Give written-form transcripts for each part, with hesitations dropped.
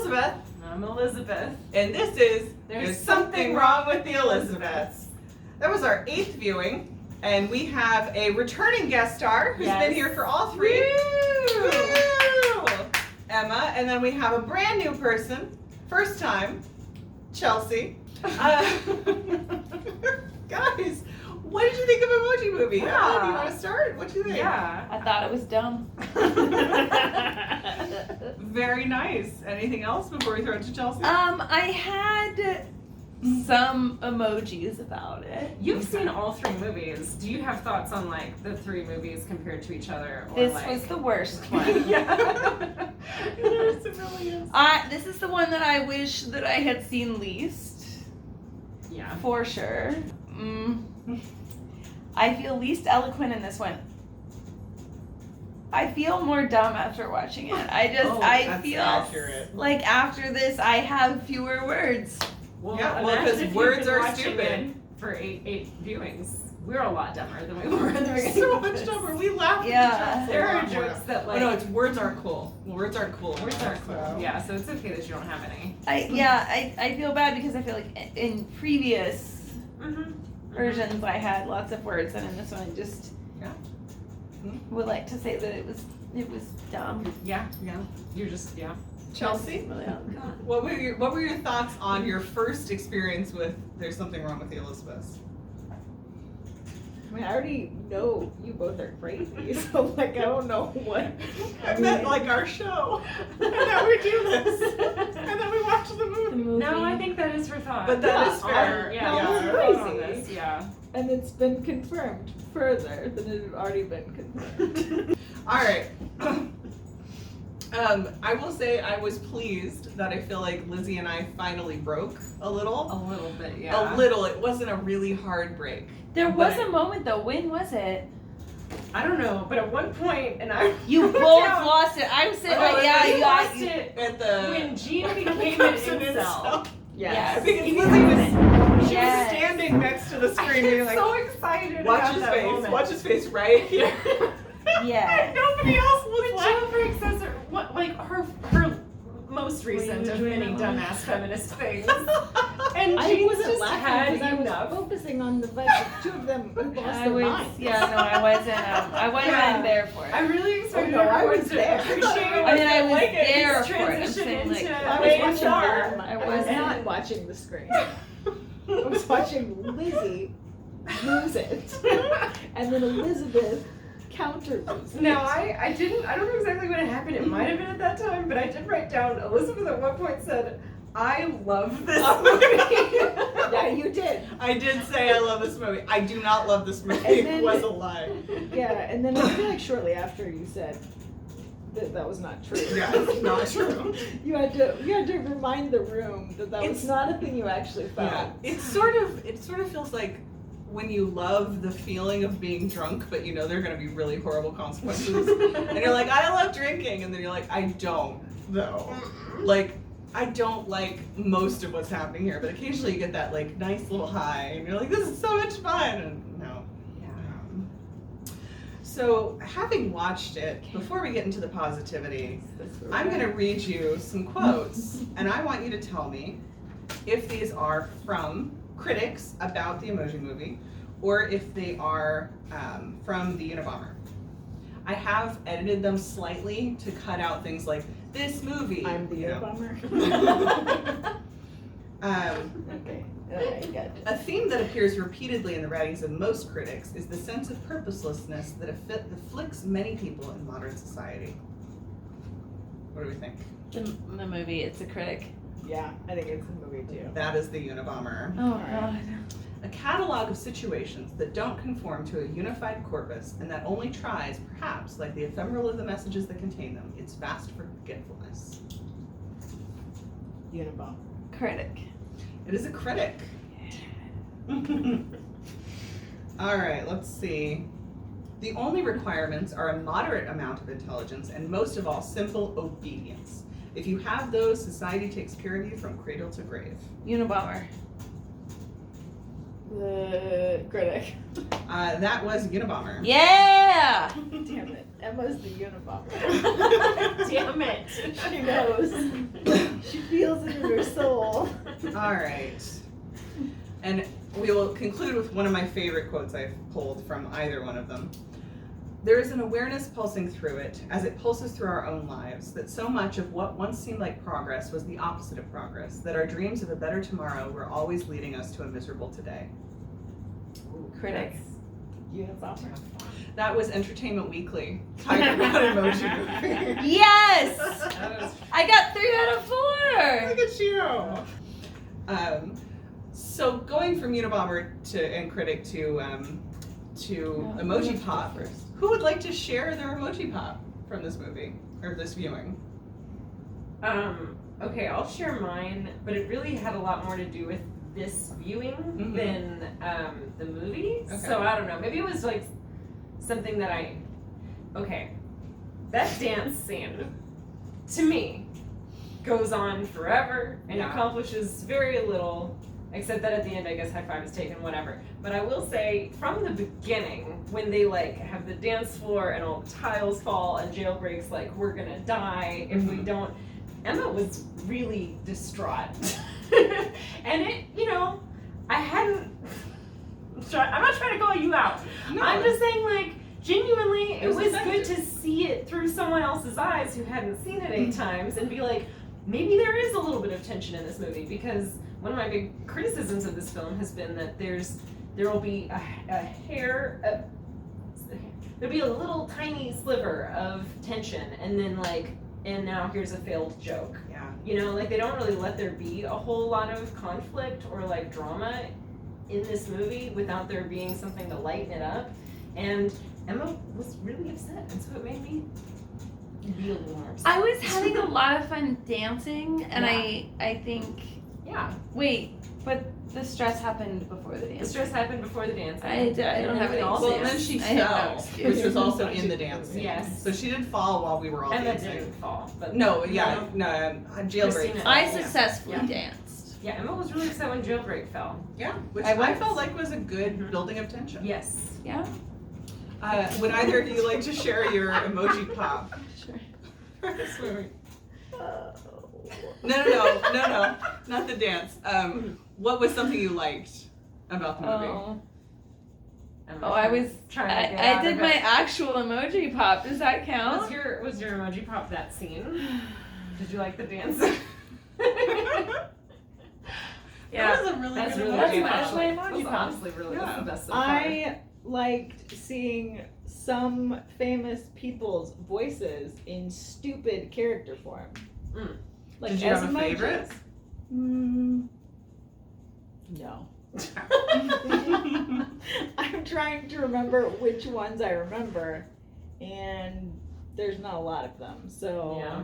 Elizabeth. I'm Elizabeth. And this is There's Something Wrong with the Elizabeths. That was our 8th viewing. And we have a returning guest star who's been here for all 3. Woo! Woo! Emma. And then we have a brand new person, first time, Chelsea. Guys, what did you think of Emoji Movie? Yeah. Emma, do you want to start? What do you think? Yeah. I thought it was dumb. Very nice. Anything else before we throw it to Chelsea? I had some emojis about it. You've seen all 3 movies. Do you have thoughts on like the 3 movies compared to each other? Or This like... was the worst one. Yeah. Yes, it really is. This is the one that I wish that I had seen least. Yeah. For sure. I feel least eloquent in this one. I feel more dumb after watching it. I feel accurate. like after this I have fewer words. Well, Yeah, well, imagine because if you've words been are watching stupid. it for eight viewings. We're a lot dumber than we were in the beginning. So of much this. dumber. We laugh Yeah. at the There are jokes a lot more. jokes that like. Oh, no, it's words aren't cool. Words aren't cool. Words aren't cool. So. Yeah, so it's okay that you don't have any. I feel bad because I feel like in previous versions I had lots of words, and in this one I just would like to say that it was dumb. Yeah. You're just Chelsea, Really, oh God. what were your thoughts on your first experience with There's Something Wrong with the Elizabeths? I mean, I already know you both are crazy, so like I don't know what. I meant like our show. And that we do this. And then we watch the movie. No, I think that is for thought. But that is fair. Yeah, No, yeah. it's Thought on crazy. this, yeah. And it's been confirmed further than it had already been confirmed. All right. I will say I was pleased that I feel like Lizzie and I finally broke a little. A little bit, yeah. A little. It wasn't a really hard break. There was But- a moment though. When was it? I don't know, but at one point, and I You wrote both down- lost it. I was sitting Oh, like, yeah, you you lost got it At the when Gene became an becomes an incel. Yes. Because Lizzie was she Yes. was standing next to the I screen being get like, so excited watch about his that face, moment. watch his face right here. Yeah. And nobody else was When laughing. Jill breaks says her most recent of many dumbass feminist things. And I Jean wasn't just laughing had because I was enough. focusing on the fact that 2 of them lost I their was, minds. I wasn't Yeah. there for it. I'm really excited Oh, no, I everyone was to there. appreciate I mean, I was like there this for it. I'm transition saying, like, into I was watching HR. them. I I was wasn't- not watching the screen. I was watching Lizzie lose it, and then Elizabeth counter lose it. No, I didn't. I don't know exactly when it happened. It might have been at that time, but I did write down. Elizabeth at one point said, "I love this movie." Yeah, you did. I did say I love this movie. I do not love this movie. And It then- was a lie. Yeah, and then I feel like shortly after you said that was not true. Yeah, it's not true. You had to remind the room that It's- was not a thing you actually felt. Yeah, it sort of feels like when you love the feeling of being drunk, but you know there are going to be really horrible consequences, and you're like, I love drinking, and then you're like, I don't though. Like, I don't like most of what's happening here, but occasionally you get that like nice little high, and you're like, this is so much fun. And no. So having watched it, before we get into the positivity, I'm going to read you some quotes, and I want you to tell me if these are from critics about the Emoji Movie, or if they are from the Unabomber. I have edited them slightly to cut out things like this movie. I'm the you know. Unabomber. Okay. Alright, gotcha. A theme that appears repeatedly in the writings of most critics is the sense of purposelessness that afflicts many people in modern society. What do we think? The movie, it's a critic. Yeah, I think it's a movie too. That is the Unabomber. Oh, Alright. God. A catalog of situations that don't conform to a unified corpus and that only tries, perhaps, like the ephemeral of the messages that contain them, its vast forgetfulness. Unabomber. Critic. It is a critic. All right, let's see. The only requirements are a moderate amount of intelligence and most of all, simple obedience. If you have those, society takes care of you from cradle to grave. Unabomber. The critic. That was Unabomber. Yeah! Damn it. Emma's the Unabomber. Damn it. She knows. She feels it in her soul. All right. And we will conclude with one of my favorite quotes I've pulled from either one of them. There is an awareness pulsing through it, as it pulses through our own lives, that so much of what once seemed like progress was the opposite of progress, that our dreams of a better tomorrow were always leading us to a miserable today. Critics. Unabomber. That was Entertainment Weekly, talking about Emoji Movie. Yes! That was- I got 3 out of 4! Look at you! So going from Unabomber and Critic to Emoji Pop, who would like to share their Emoji Pop from this movie, or this viewing? Okay, I'll share mine, but it really had a lot more to do with this viewing than the movie. Okay. So I don't know. Maybe it was like something that that dance scene to me goes on forever and accomplishes very little, except that at the end I guess high five is taken, whatever. But I will say from the beginning, when they like have the dance floor and all the tiles fall and Jailbreak's like, we're gonna die if we don't, Emma was really distraught. And it, I'm not trying to call you out. No. I'm just saying, like, genuinely, it was good effective. to see it through someone else's eyes who hadn't seen it 8 times and be like, maybe there is a little bit of tension in this movie, because one of my big criticisms of this film has been that there will be there'll be a little tiny sliver of tension, and then and now here's a failed joke. Yeah. Like they don't really let there be a whole lot of conflict or like drama in this movie without there being something to lighten it up. And Emma was really upset, and so it made me be a little more upset. I was having a lot of fun dancing, and I think, wait, but the stress happened before the The dance. stress happened before the dance. I don't have any Well, and then she I have no fell, excuse. which was also in the dance scene. Yes. So she did fall while we were all Emma dancing. didn't fall, but No, Jailbreak. Christina. fell. I successfully Yeah. danced. yeah, Emma was really upset when Jailbreak fell. Yeah, which I I was. felt like was a good building of tension. Yes. Yeah. Would either of you like to share your emoji pop? Sure. for this movie? Oh. No, not the dance. What was something you liked about the movie? Emma I was trying to get I out did of my it. actual emoji pop. Does that count? Was your emoji pop that scene? Did you like the dance? Yeah. That was a really That's good really emoji good. pop. That's my emoji That's pop. honestly really that's the best so far. I liked seeing some famous people's voices in stupid character form. Mm. Like Did you as have a emojis. favorite? No. I'm trying to remember which ones I remember, and there's not a lot of them. So Yeah.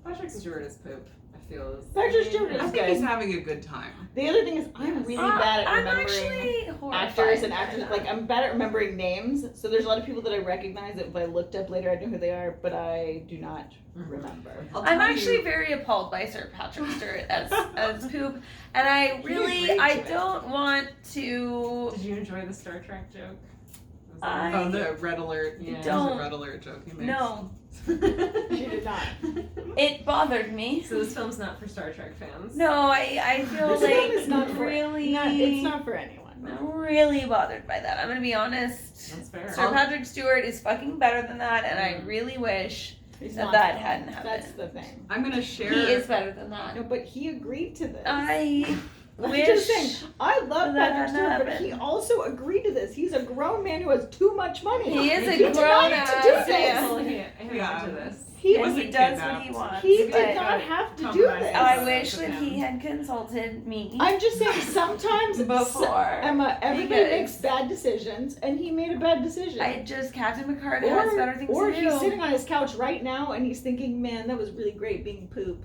Patrick Stewart is poop, I feel. Patrick Stewart I is think he's good. having a good time. The other thing is I'm really bad at I'm remembering actually horrified actors and by actors. that. Like I'm bad at remembering names. So there's a lot of people that I recognize that if I looked up later, I'd know who they are, but I do not remember. I'll I'm tell actually you- very appalled by Sir Patrick Stewart as poop, and I agreed to I it. don't want to. Did you enjoy the Star Trek joke? Oh, the red alert. Yeah. There's Don't. a red alert joke you made. No, She did not. it bothered me. So this film's not for Star Trek fans. No, I feel This like film is not for really. it's not for anyone. I'm really bothered by that. I'm gonna be honest. That's fair. Sir Patrick Stewart is fucking better than that, and I really wish He's that not that though. hadn't happened. That's the thing. I'm gonna share. He is better than that. No, but he agreed to this. I I'm wish. just saying, I love that Patrick Stewart, hadn't but he happened. also agreed to this. He's a grown man who has too much money. He is a He did not grown need to ass do man. this. Well, he Yeah. into this. He, And wasn't he does kidnapped. what he wants. he but did not have to do Compromise. this. I wish With that him. he had consulted me I'm just saying, sometimes before. Emma, everybody Because- makes bad decisions, and he made a bad decision. Captain Picard has better things or to do. he's sitting on his couch right now, and he's thinking, "Man, that was really great being poop."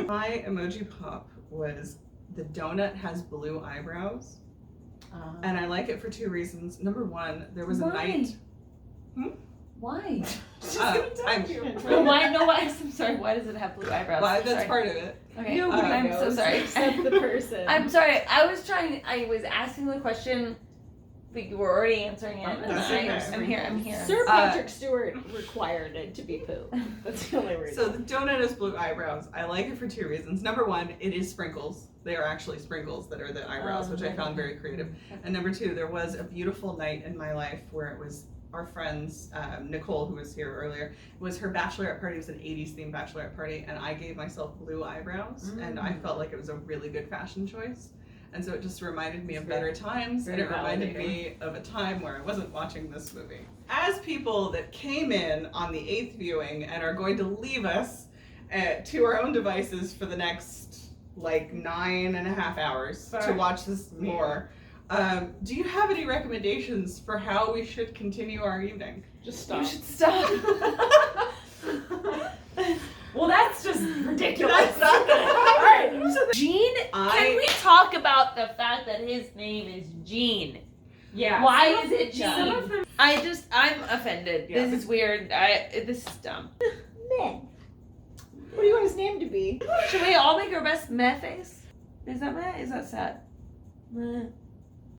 My emoji pop was the donut has blue eyebrows, and I like it for 2 reasons. Number one, there was a Why? night. Why? She's Uh, gonna tell I'm- you. No, why? No, why? I'm sorry. Why does it have blue eyebrows? Well, that's Sorry. part of it. Okay. Nobody I'm knows so sorry. except the person. I'm sorry. I was asking the question but you were already answering it. That's okay. I'm here. Sir Patrick Stewart required it to be poo. That's the only reason. So the donut has blue eyebrows. I like it for 2 reasons. Number one, it is sprinkles. They are actually sprinkles that are the eyebrows, which I found very creative. And number two, there was a beautiful night in my life where it was our friends, Nicole, who was here earlier, it was her bachelorette party. It was an 80s themed bachelorette party, and I gave myself blue eyebrows, and I felt like it was a really good fashion choice. And so it just reminded me of better times, and it reminded me of a time where I wasn't watching this movie. As people that came in on the 8th viewing and are going to leave us to our own devices for the next, 9.5 hours to watch this more, do you have any recommendations for how we should continue our evening? Just stop. You should stop. Well, that's just ridiculous. That's not gonna All right. Gene, can we talk about the fact that his name is Gene? Yeah. Why is it Gene? Some of them. I'm offended. Yeah. This is weird. This is dumb. Meh. What do you want his name to be? Should we all make our best meh face? Is that meh? Is that sad? Meh.